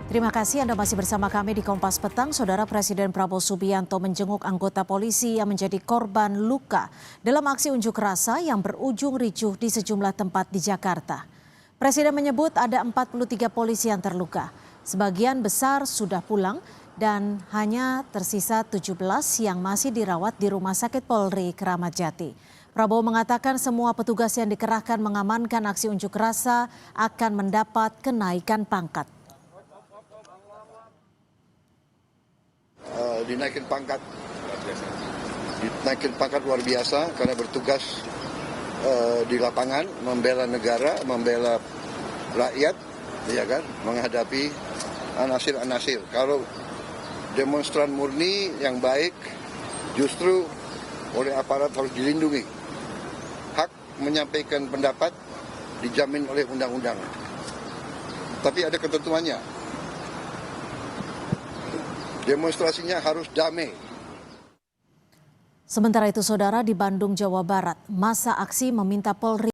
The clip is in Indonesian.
Terima kasih Anda masih bersama kami di Kompas Petang. Saudara Presiden Prabowo Subianto menjenguk anggota polisi yang menjadi korban luka dalam aksi unjuk rasa yang berujung ricuh di sejumlah tempat di Jakarta. Presiden menyebut ada 43 polisi yang terluka. Sebagian besar sudah pulang dan hanya tersisa 17 yang masih dirawat di Rumah Sakit Polri Kramat Jati. Prabowo mengatakan semua petugas yang dikerahkan mengamankan aksi unjuk rasa akan mendapat kenaikan pangkat. Dinaikin pangkat luar biasa karena bertugas di lapangan membela negara, membela rakyat, ya kan, menghadapi anasir-anasir. Kalau demonstran murni yang baik justru oleh aparat harus dilindungi. Hak menyampaikan pendapat dijamin oleh undang-undang. Tapi ada ketentuannya. Demonstrasinya harus damai. Sementara itu, saudara, di Bandung, Jawa Barat, massa aksi meminta Polri